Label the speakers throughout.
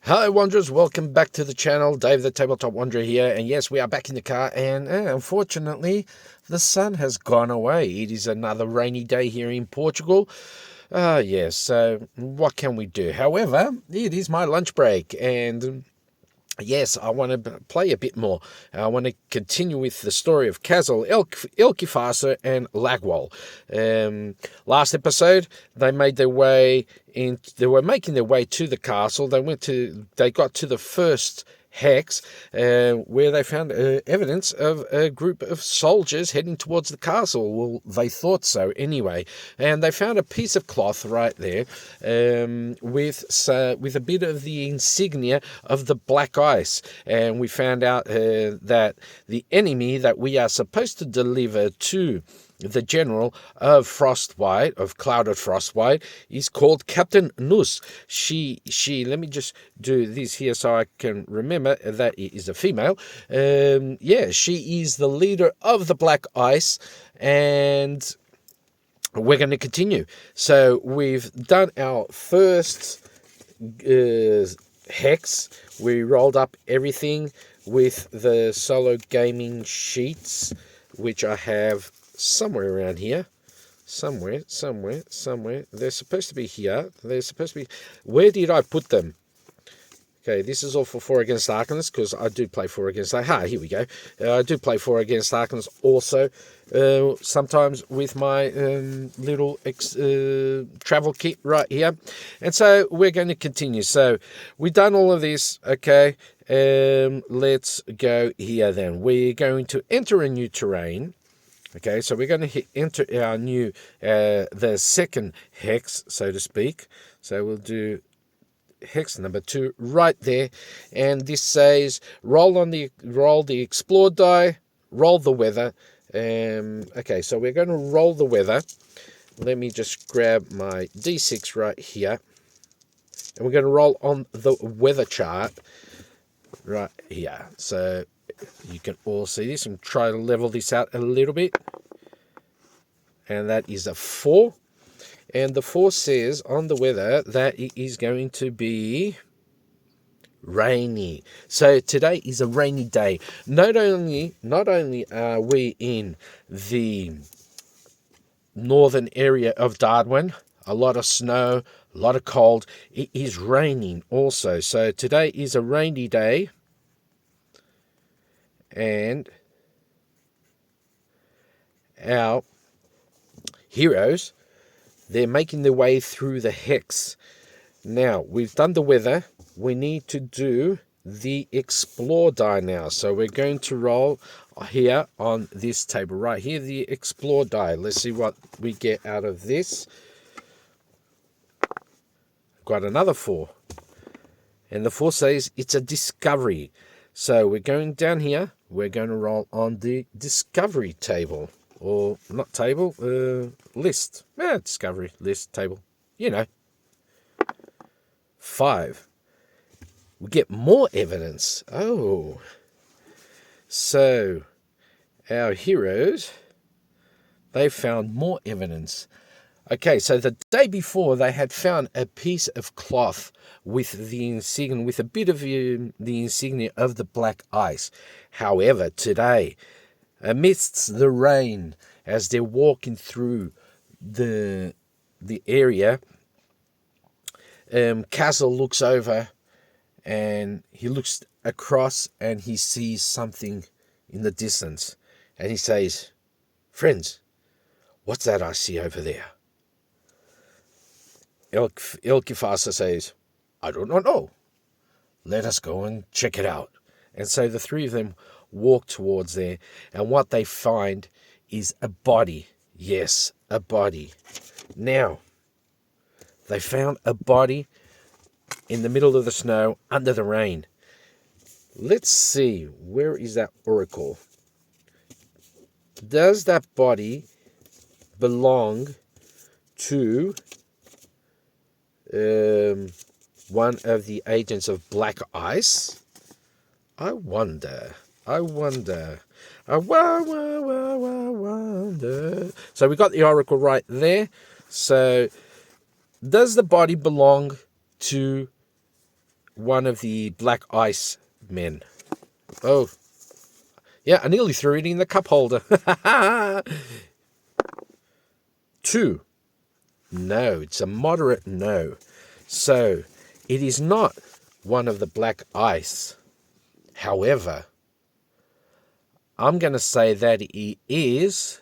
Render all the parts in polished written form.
Speaker 1: Hello Wanderers, welcome back to the channel. Dave the Tabletop Wanderer here, and yes, we are back in the car, and unfortunately the sun has gone away. It is another rainy day here in Portugal. Yes, so what can we do? However, it is my lunch break, and yes, I want to play a bit more. I want to continue with the story of Castle, Elkifasa, and Lagwal. Last episode, they made their way in. They were making their way to the castle. They got to the first hex, where they found evidence of a group of soldiers heading towards the castle. Well, they thought so anyway, and they found a piece of cloth right there, with a bit of the insignia of the black ice, and we found out that the enemy that we are supposed to deliver to the general of Frostwhite, of Clouded Frostwhite, is called Captain Nus. She, let me just do this here so I can remember that it is a female. She is the leader of the Black Ice, and we're going to continue. So we've done our first hex. We rolled up everything with the solo gaming sheets, which I have somewhere around here. Somewhere. They're supposed to be here. They're supposed to be... Where did I put them? Okay, this is all for 4 Against Darkness, because I do play 4 Against... Here we go. I do play 4 Against Darkness also, sometimes with my little travel kit right here. And so we're going to continue. So we've done all of this, okay. Let's go here then. We're going to enter a new terrain. Okay, so we're going to enter our new, the second hex, so to speak. So we'll do hex number 2 right there, and this says roll the explore die, roll the weather. Okay, so we're going to roll the weather. Let me just grab my d6 right here, and we're going to roll on the weather chart right here. So you can all see this, and try to level this out a little bit. And that is a 4. And the 4 says on the weather that it is going to be rainy. So today is a rainy day. Not only are we in the northern area of Darwin, a lot of snow, a lot of cold, it is raining also. So today is a rainy day. And our heroes, they're making their way through the hex. Now, we've done the weather. We need to do the explore die now. So we're going to roll here on this table right here, the explore die. Let's see what we get out of this. Got another 4. And the 4 says it's a discovery. So we're going down here. We're going to roll on the discovery table. Or not table, list. Discovery, list, table. 5. We get more evidence. Oh. So, our heroes, they found more evidence. Okay, so the day before, they had found a piece of cloth with the insignia, with a bit of the insignia of the black ice. However, today, amidst the rain, as they're walking through the area, Castle looks over, and he looks across, and he sees something in the distance, and he says, "Friends, what's that I see over there?" Elkifasa says, "I do not know. Let us go and check it out." And so the 3 of them walk towards there, and what they find is a body. Yes, a body. Now, they found a body in the middle of the snow, under the rain. Let's see, where is that oracle? Does that body belong to one of the agents of Black Ice? I wonder. I wonder. So we got the oracle right there. So does the body belong to one of the black ice men. Oh, yeah, I nearly threw it in the cup holder. 2. No, it's a moderate no. So, it is not one of the black ice. However, I'm going to say that he is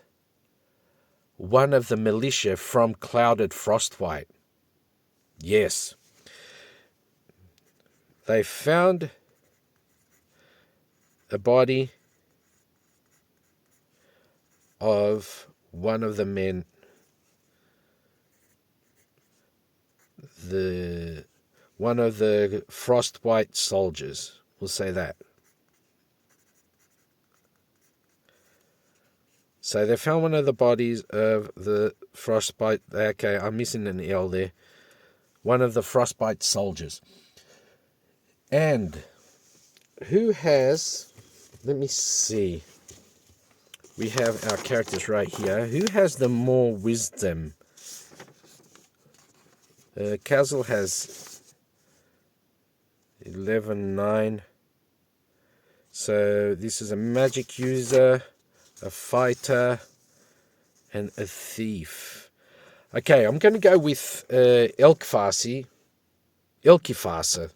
Speaker 1: one of the militia from Clouded Frostbite. Yes. They found a body of one of the men, one of the Frostbite soldiers. We'll say that. So they found one of the bodies of the Frostbite. Okay, I'm missing an L there. One of the Frostbite soldiers. And who has... Let me see. We have our characters right here. Who has the more wisdom? Kazel has 11-9. So this is a magic user, a fighter, and a thief. Okay, I'm going to go with Elkfasi. Elkifasa.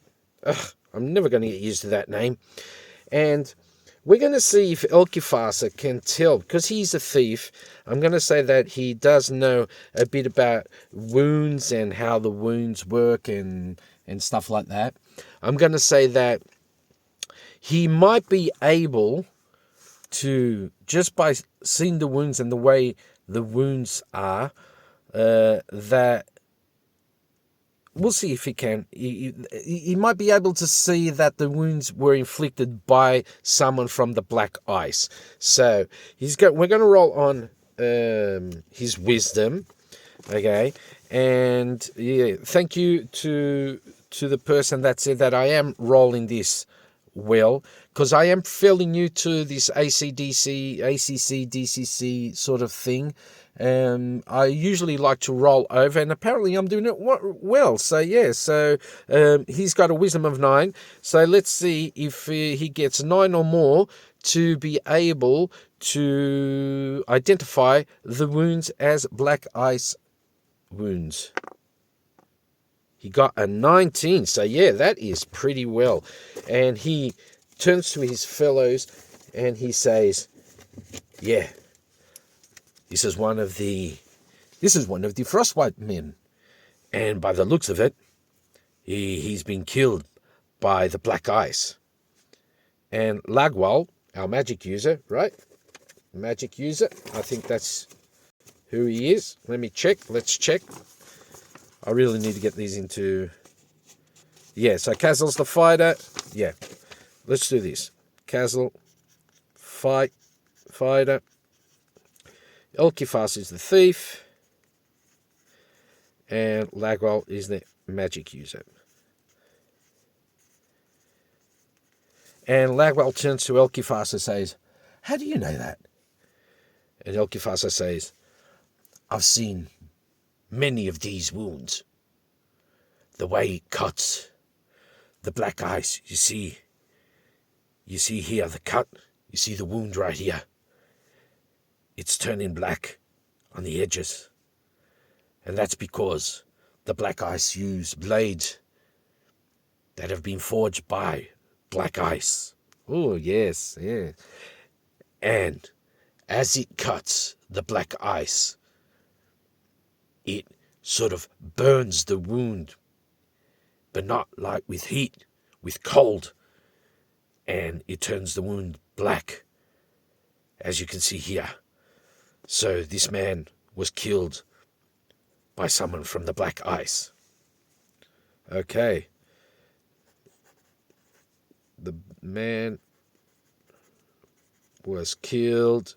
Speaker 1: I'm never going to get used to that name. And we're going to see if Elkifasa can tell, because he's a thief. I'm going to say that he does know a bit about wounds and how the wounds work and stuff like that. I'm going to say that he might be able to, just by seeing the wounds and the way the wounds are, that we'll see if he can. He might be able to see that the wounds were inflicted by someone from the black ice. So we're going to roll on his wisdom, okay? And yeah, thank you to the person that said that I am rolling this well, because I am fairly new to this ACDC, ACC, DCC sort of thing. I usually like to roll over, and apparently I'm doing it well. So yeah, he's got a wisdom of 9. So let's see if he gets 9 or more to be able to identify the wounds as black ice wounds. He got a 19, so yeah, that is pretty well. And he turns to his fellows and he says, yeah, this is one of the Frostbite men. And by the looks of it, he's been killed by the black ice. And Lagwal, our magic user, right? Magic user, I think that's who he is. Let me check, let's check. I really need to get these into... Yeah, so Kazel's the fighter. Yeah, let's do this. Kazel, fighter. Elkifas is the thief. And Lagwal is the magic user. And Lagwal turns to Elkifas and says, how do you know that? And Elkifas says, I've seen many of these wounds. The way it cuts the black ice, you see here the cut, you see the wound right here. It's turning black on the edges. And that's because the black ice use blades that have been forged by black ice. Oh, yes, yeah. And as it cuts the black ice, it sort of burns the wound, but not like with heat, with cold, and it turns the wound black, as you can see here. So this man was killed by someone from the black ice. Okay. The man was killed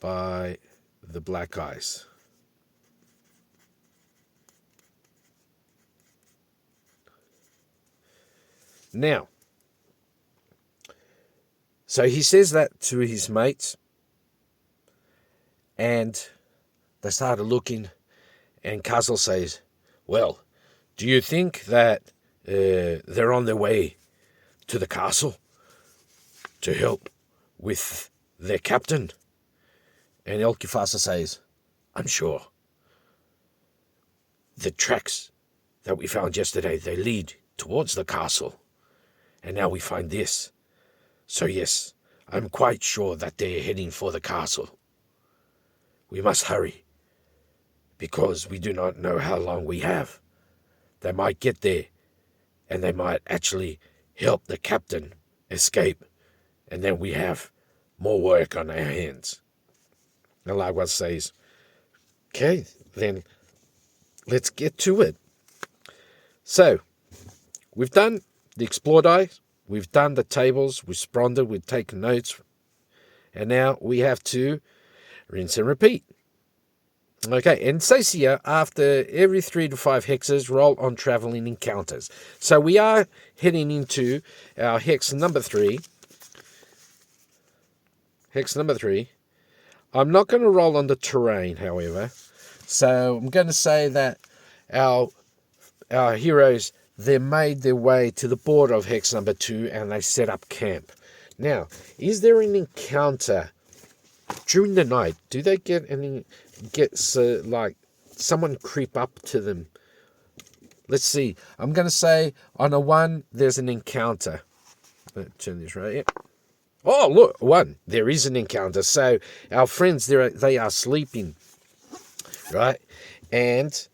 Speaker 1: by the black ice. Now, so he says that to his mates, and they started looking, and Kazel says, well, Do you think that they're on their way to the castle to help with their captain? And Elkifasa says, I'm sure. The tracks that we found yesterday, they lead towards the castle. And now we find this. So yes, I'm quite sure that they're heading for the castle. We must hurry, because we do not know how long we have. They might get there, and they might actually help the captain escape, and then we have more work on our hands. And Lagwas says, okay, then let's get to it. So, we've done the explore die, we've done the tables, we've spronded, we've taken notes, and now we have to rinse and repeat. Okay, and it says here, after every 3 to 5 hexes, roll on traveling encounters. So we are heading into our hex number 3. Hex number 3. I'm not going to roll on the terrain, however. So I'm going to say that our heroes, they made their way to the border of hex number 2 and they set up camp. Now, is there an encounter during the night? Do they get like someone creep up to them? Let's see. I'm going to say on a 1, there's an encounter. Let's turn this right. Yep. Oh, look, 1. There is an encounter. So our friends, they are sleeping, right? And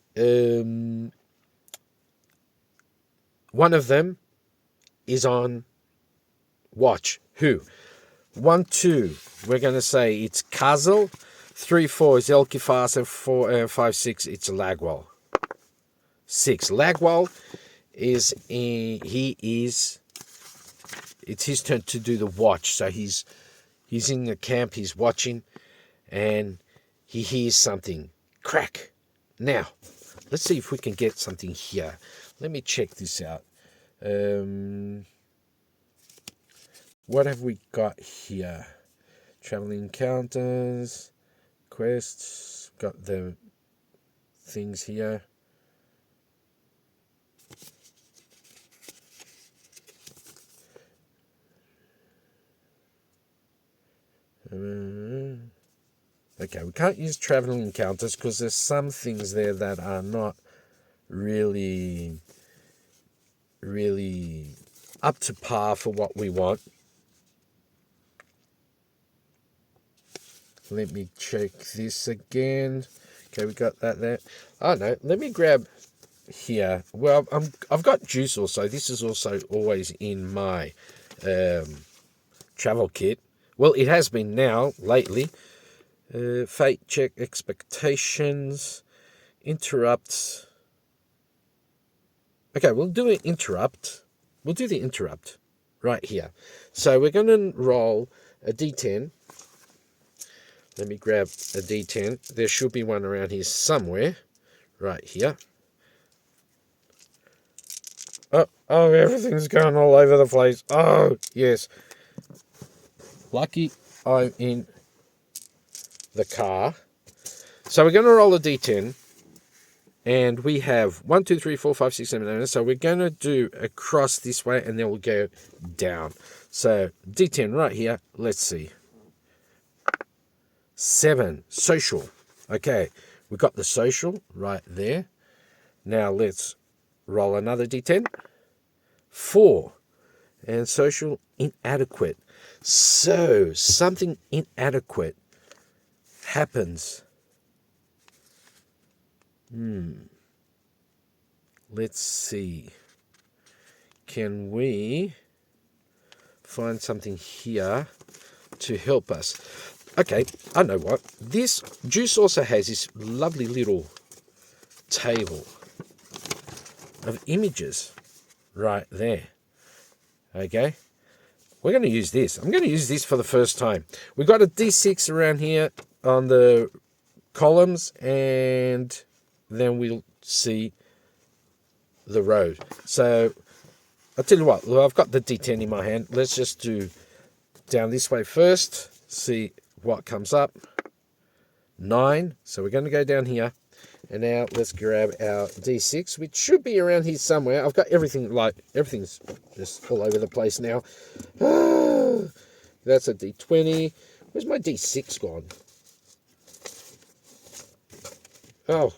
Speaker 1: one of them is on watch. Who? 1, 2. We're going to say it's Kazel. 3, 4 is Elkifasa. 4, 5, 6. It's Lagwal. 6. Lagwal is it's his turn to do the watch. So he's in the camp, he's watching, and he hears something. Crack. Now, let's see if we can get something here. Let me check this out. What have we got here? Traveling encounters, quests, got the things here. Okay, we can't use traveling encounters because there's some things there that are not really up to par for what we want. Let me check this again. Okay, we got that there. Oh no, let me grab here. Well, I've got juice also. This is also always in my travel kit. Well, it has been now, lately. Fate check, expectations, interrupts. Okay, we'll do an interrupt. We'll do the interrupt right here. So we're going to roll a d10. Let me grab a d10. There should be one around here somewhere. Right here. Oh, everything's going all over the place. Oh, yes. Lucky I'm in the car. So we're going to roll a d10. And we have 1, 2, 3, 4, 5, 6, 7, 8. So we're going to do across this way and then we'll go down. So d10 right here. Let's see. 7. Social. Okay. We got the social right there. Now let's roll another d10. 4. And social inadequate. So something inadequate happens. Let's see. Can we find something here to help us? Okay, I know what. This Juice also has this lovely little table of images right there. Okay. We're going to use this. I'm going to use this for the first time. We've got a D6 around here on the columns, and then we'll see the road. So I'll tell you what, I've got the D10 in my hand. Let's just do down this way first, see what comes up. 9. So we're going to go down here. And now let's grab our D6, which should be around here somewhere. I've got everything, everything's just all over the place now. That's a D20. Where's my D6 gone? Oh,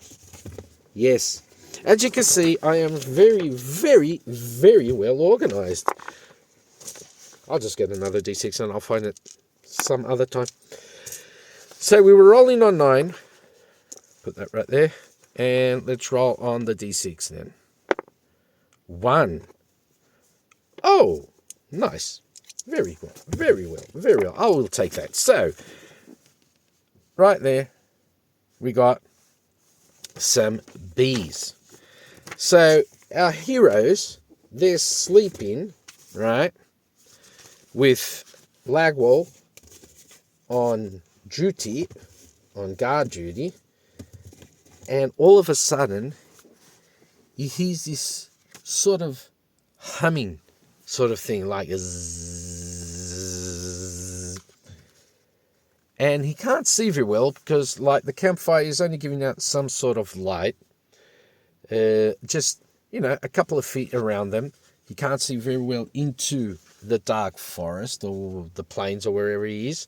Speaker 1: yes. As you can see, I am very, very, very well organized. I'll just get another D6 and I'll find it some other time. So we were rolling on 9. Put that right there. And let's roll on the D6 then. 1. Oh, nice. Very well, very well, very well. I will take that. So, right there, we got some bees. So, our heroes, they're sleeping, right, with Lagwall on duty, on guard duty, and all of a sudden, he hears this sort of humming sort of thing, like a zzz. And he can't see very well because, like, the campfire is only giving out some sort of light. Just, a couple of feet around them. He can't see very well into the dark forest or the plains or wherever he is.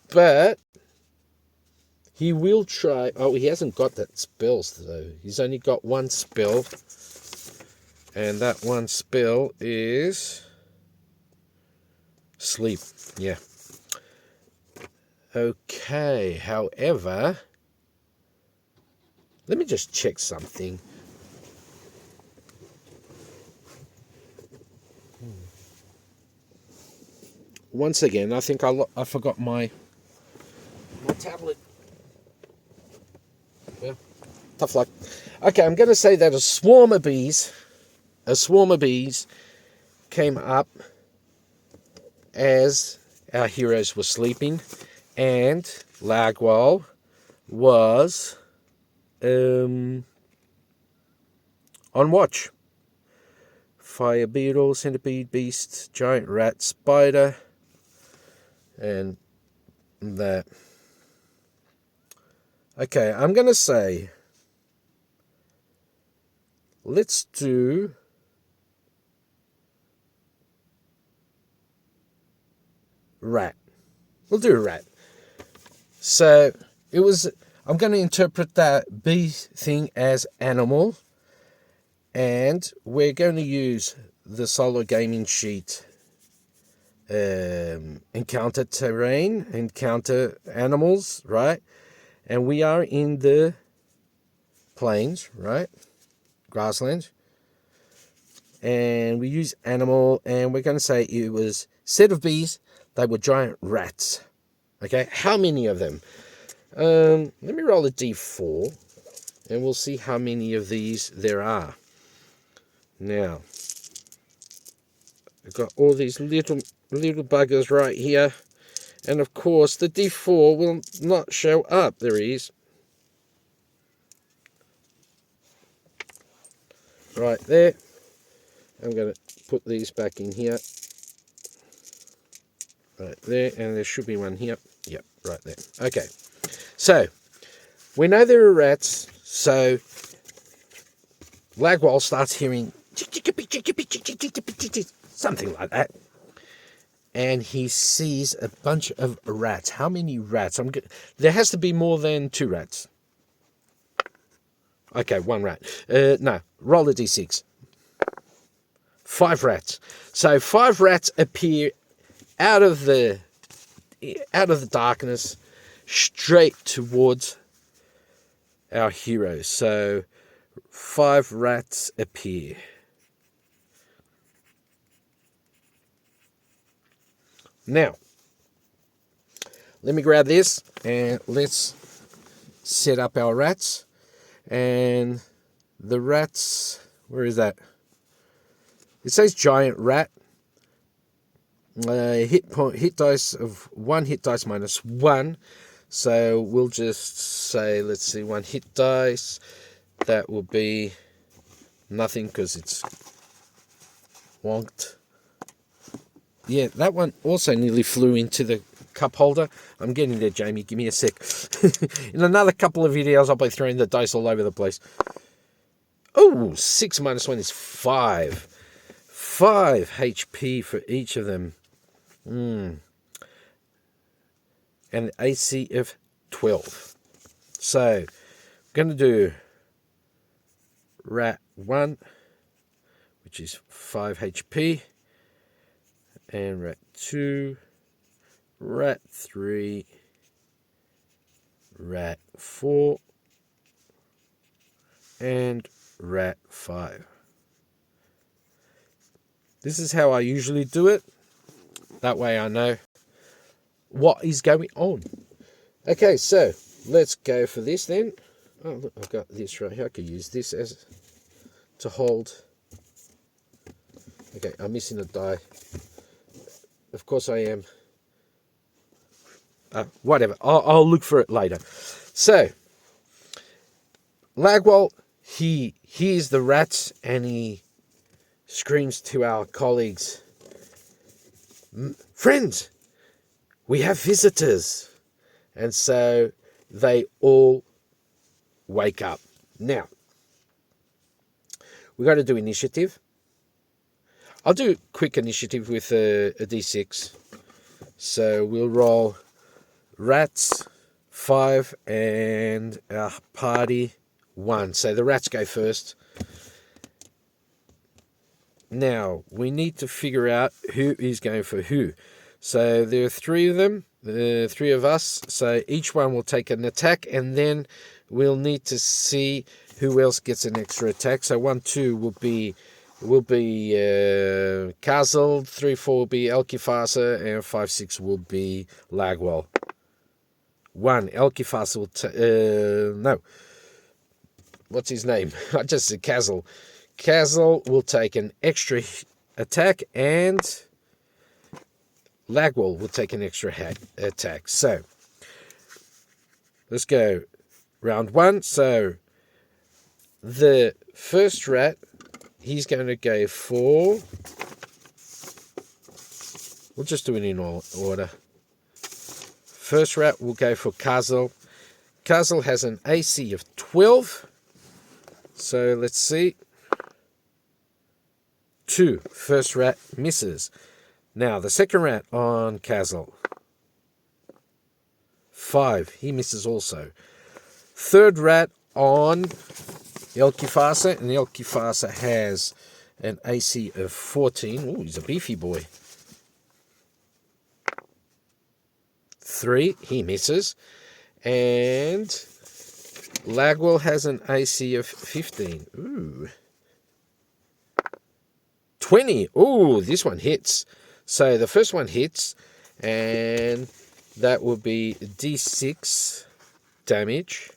Speaker 1: But he will try. Oh, he hasn't got that spells though. He's only got one spell. And that one spell is sleep. Yeah. Okay. However, let me just check something. Once again, I think I forgot my tablet. Well, tough luck. Okay, I'm going to say that a swarm of bees came up as our heroes were sleeping, and Lagwall was on watch. Fire beetle, centipede, beast, giant rat, spider, and that. Okay, I'm going to say, let's do rat. We'll do a rat. So I'm going to interpret that bee thing as animal, and we're going to use the solo gaming sheet encounter terrain, encounter animals, right? And we are in the plains, right? Grasslands. And we use animal, and we're going to say it was set of bees. They were giant rats. Okay, how many of them? Let me roll a d4, and we'll see how many of these there are. Now, I've got all these little buggers right here. And of course, the d4 will not show up. There he is. Right there. I'm going to put these back in here. Right there. And there should be one here. Yep, right there. Okay. So, we know there are rats. So, Lagwall starts hearing something like that. And he sees a bunch of rats. How many rats? There has to be more than 2 rats. Okay, 1 rat. No, roll a d6. 5 rats. So 5 rats appear out of the darkness, straight towards our heroes. So 5 rats appear. Now, let me grab this and let's set up our rats. And the rats, where is that? It says giant rat. Hit dice of 1 hit dice minus 1. So we'll just say, let's see, 1 hit dice. That will be nothing because it's wonked. Yeah, that one also nearly flew into the cup holder. I'm getting there, Jamie. Give me a sec. In another couple of videos, I'll be throwing the dice all over the place. Oh, 6 minus 1 is 5. 5 HP for each of them. And an AC of 12. So, I'm going to do rat 1, which is 5 HP. And rat 2, rat 3, rat 4, and rat 5. This is how I usually do it. That way I know what is going on. Okay, so let's go for this then. Oh, look, I've got this right here. I could use this as to hold. Okay, I'm missing a die. Of course I am. Whatever. I'll look for it later. So, Lagwall, he hears the rats and he screams to our colleagues, "Friends, we have visitors." And so they all wake up. Now, we've got to do initiative. I'll do quick initiative with a D6. So we'll roll rats 5 and our party 1. So the rats go first. Now, we need to figure out who is going for who. So there are 3 of them, the 3 of us. So each one will take an attack, and then we'll need to see who else gets an extra attack. So 1, 2 will be Kazel, 3, 4 will be Elkifasa, and 5, 6 will be Lagwall. 1, Elkifasa will no. What's his name? I just said Kazel. Kazel will take an extra attack, and Lagwall will take an extra attack. So, let's go round 1. So, the first rat, he's going to go for... We'll just do it in order. First rat will go for Kazel. Kazel has an AC of 12. So, let's see. 2. First rat misses. Now, the second rat on Kazel. 5. He misses also. Third rat on Elkifasa. And Elkifasa has an AC of 14. Oh, he's a beefy boy. 3. He misses. And Lagwall has an AC of 15. Ooh. 20. Ooh, this one hits. So the first one hits, and that will be D6 damage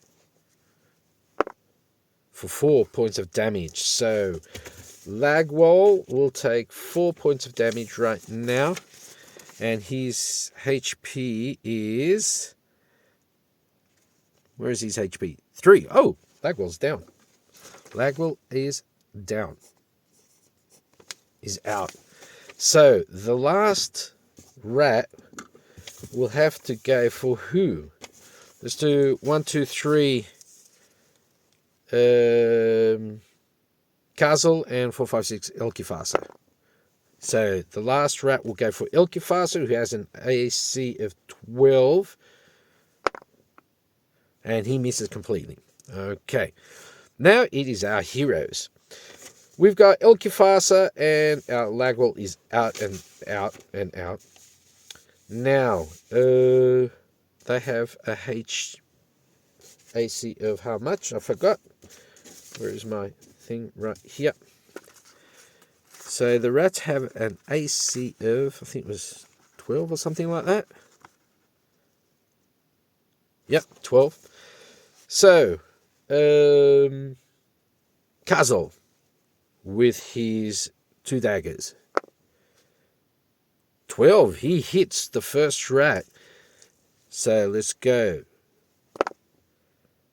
Speaker 1: for 4 points of damage. So Lagwall will take 4 points of damage right now, and his HP is... Where is his HP? 3. Oh, Lagwall's down. Lagwall is down. Is out. So the last rat will have to go for who? Let's do 1, 2, 3. Kazel, and 4, 5, 6 Elkifasa. So the last rat will go for Elkifasa, who has an AC of 12, and he misses completely. Okay, now it is our heroes. We've got Elkifasa, and our Lagwall is out and out and out. Now, they have a AC of how much? I forgot. Where is my thing? Right here. So the rats have an AC of, I think it was 12 or something like that. Yep, 12. So, Kazel with his 2 daggers. 12. He hits the first rat. So let's go.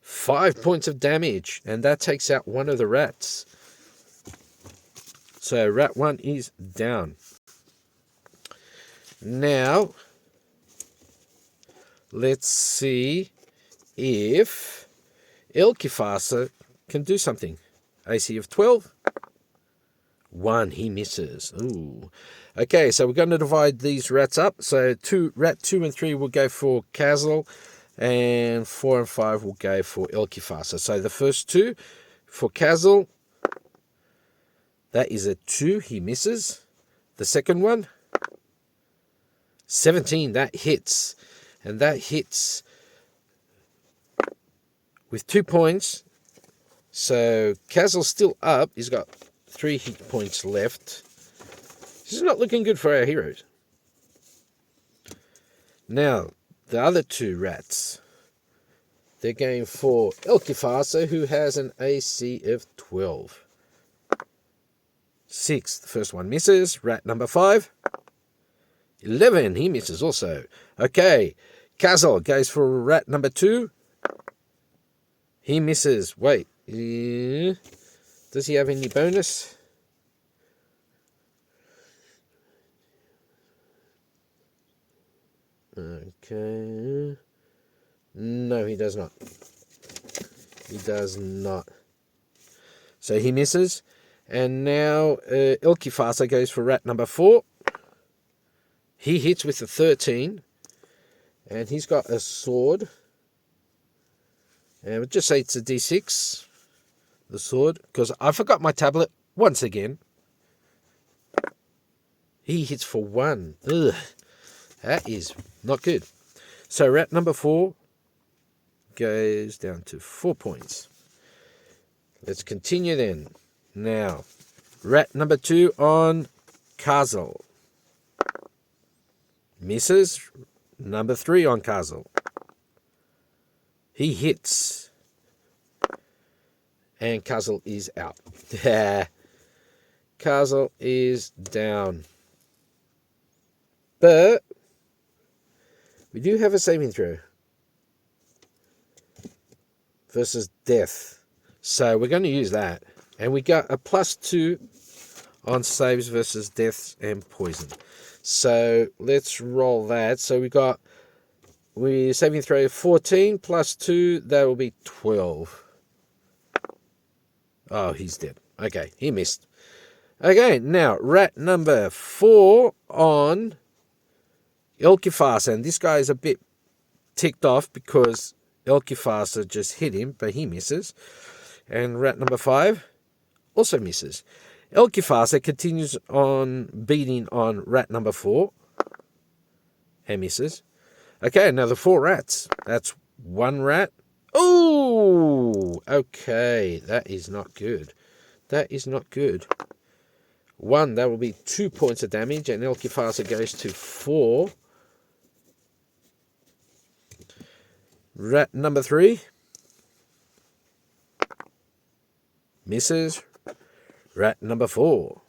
Speaker 1: 5 points of damage, and that takes out one of the rats. So rat 1 is down. Now, Let's see if Elkifasa can do something. AC of 12. 1, he misses. Ooh. Okay, so we're going to divide these rats up. So rat 2 and 3 will go for Kazel, and 4 and 5 will go for Elkifasa. So the first 2 for Kazel, that is a 2, he misses. The second one, 17, that hits. And that hits with 2 points. So Kazel's still up. He's got 3 hit points left. This is not looking good for our heroes. Now, the other 2 rats, they're going for Elkifasa, who has an AC of 12. 6, the first one misses. Rat number 5, 11, he misses also. Okay, Kazel goes for rat number 2. He misses. Wait, does he have any bonus? Okay. No, he does not. He does not. So he misses. And now Elkifasa goes for rat number 4. He hits with a 13. And he's got a sword. And we'll just say it's a D6. The sword. Because I forgot my tablet once again. He hits for 1. Ugh. That is not good. So rat number 4 goes down to 4 points. Let's continue then. Now, rat number 2 on Kazel. Misses. Number 3 on Kazel. He hits. And Kazel is out. Kazel is down. But we do have a saving throw versus death. So we're going to use that. And we got a +2 on saves versus deaths and poison. So let's roll that. So we're saving throw 14 +2, that will be 12. Oh, he's dead. Okay, he missed. Okay, now rat number 4 on Elkifasa, and this guy is a bit ticked off because Elkifasa just hit him, but he misses. And rat number 5 also misses. Elkifasa continues on beating on rat number 4 and misses. Okay, another 4 rats. That's 1 rat. Oh, okay, that is not good. That is not good. 1, that will be 2 points of damage, and Elkifasa goes to 4. Rat number 3 misses. Rat number 4,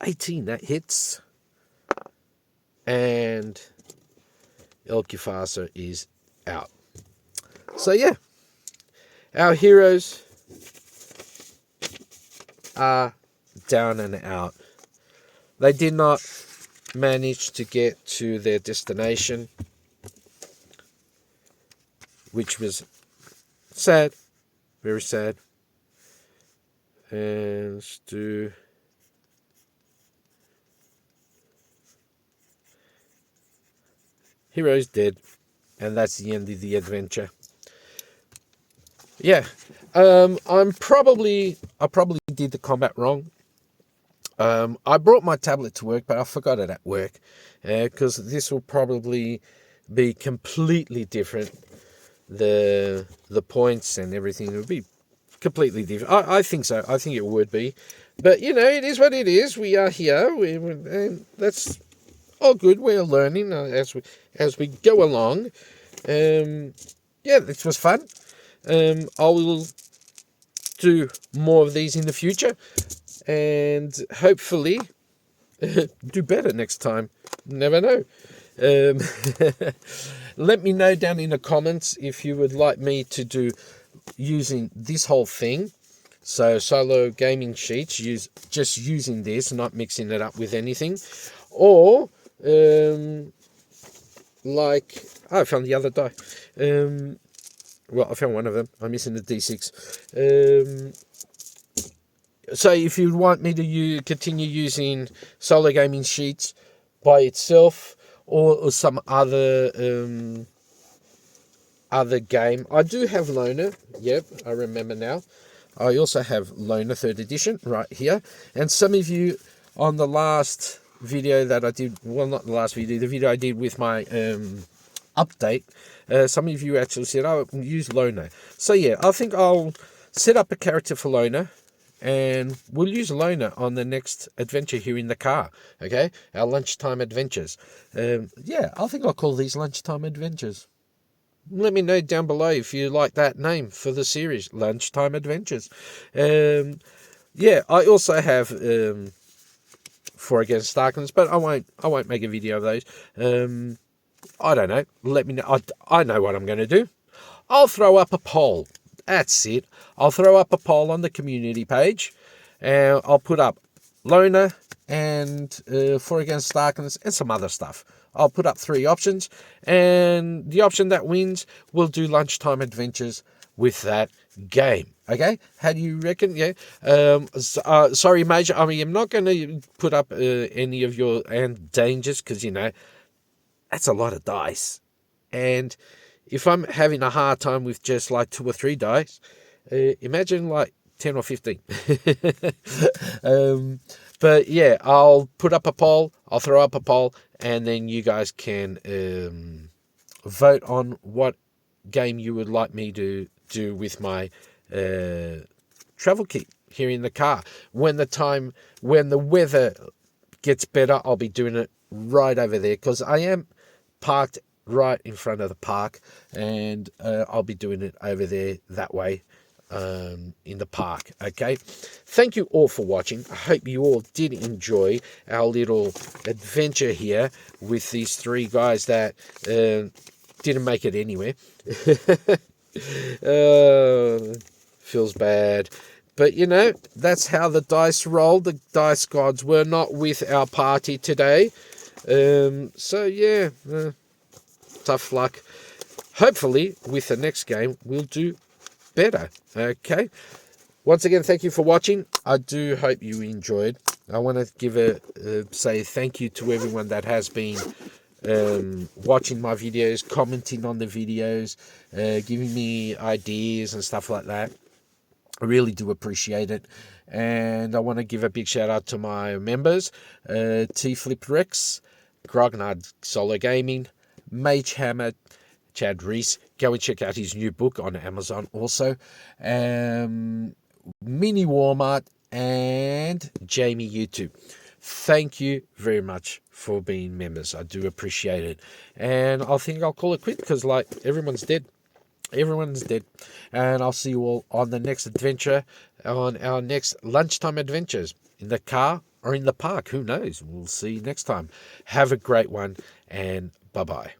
Speaker 1: 18, that hits. And Elkifasa is out. So yeah, our heroes are down and out. They did not manage to get to their destination, which was sad, very sad. And let's do heroes dead, and that's the end of the adventure. Yeah, I probably did the combat wrong. I brought my tablet to work, but I forgot it at work, because this will probably be completely different. The points and everything will be completely different. I think so. I think it would be, but you know, it is what it is. We are here, and that's all good. We're learning as we go along. Yeah, this was fun. I will do more of these in the future, and hopefully do better next time. Never know. Let me know down in the comments if you would like me to do using this whole thing. So solo gaming sheets, just using this, not mixing it up with anything. Or like, I found the other die. Well, I found one of them. I'm missing the D6. So if you want me to continue using solo gaming sheets by itself, or some other game, I do have Loner. Yep, I remember now. I also have Loner 3rd edition right here. And some of you on the last video that I did, well, not the last video, the video I did with my update, some of you actually said, oh, use Loner. So yeah, I think I'll set up a character for Loner, and we'll use Loner on the next adventure here in the car. Okay, our lunchtime adventures. Yeah, I think I'll call these lunchtime adventures. Let me know down below if you like that name for the series, Lunchtime Adventures. Yeah, I also have 4 Against Darkness, but I won't make a video of those. I don't know. Let me know. I know what I'm going to do. I'll throw up a poll. That's it. I'll throw up a poll on the community page, and I'll put up Loner and 4 Against Darkness and some other stuff. I'll put up 3 options, and the option that wins will do Lunchtime Adventures with that game. Okay, how do you reckon? Yeah. Sorry, Major. I mean, I'm not going to put up any of your dangers, because you know that's a lot of dice, and if I'm having a hard time with just like 2 or 3 dice, imagine like 10 or 15. But yeah, I'll put up a poll. I'll throw up a poll, and then you guys can vote on what game you would like me to do with my travel kit here in the car. When the weather gets better, I'll be doing it right over there, because I am parked right in front of the park, and I'll be doing it over there that way. In the park. Okay, thank you all for watching. I hope you all did enjoy our little adventure here with these 3 guys that didn't make it anywhere. Feels bad, but you know, that's how the dice rolled. The dice gods were not with our party today, so yeah, tough luck. Hopefully with the next game we'll do better. Okay, once again, thank you for watching. I do hope you enjoyed. I want to say thank you to everyone that has been watching my videos, commenting on the videos, giving me ideas and stuff like that. I really do appreciate it. And I want to give a big shout out to my members, T Flip Rex, Grognard Solo Gaming, Mage Hammer, Chad Reese. Go and check out his new book on Amazon also. Mini Walmart and Jamie YouTube. Thank you very much for being members. I do appreciate it. And I think I'll call it quit, because like everyone's dead. Everyone's dead. And I'll see you all on the next adventure, on our next lunchtime adventures, in the car or in the park. Who knows? We'll see you next time. Have a great one, and bye-bye.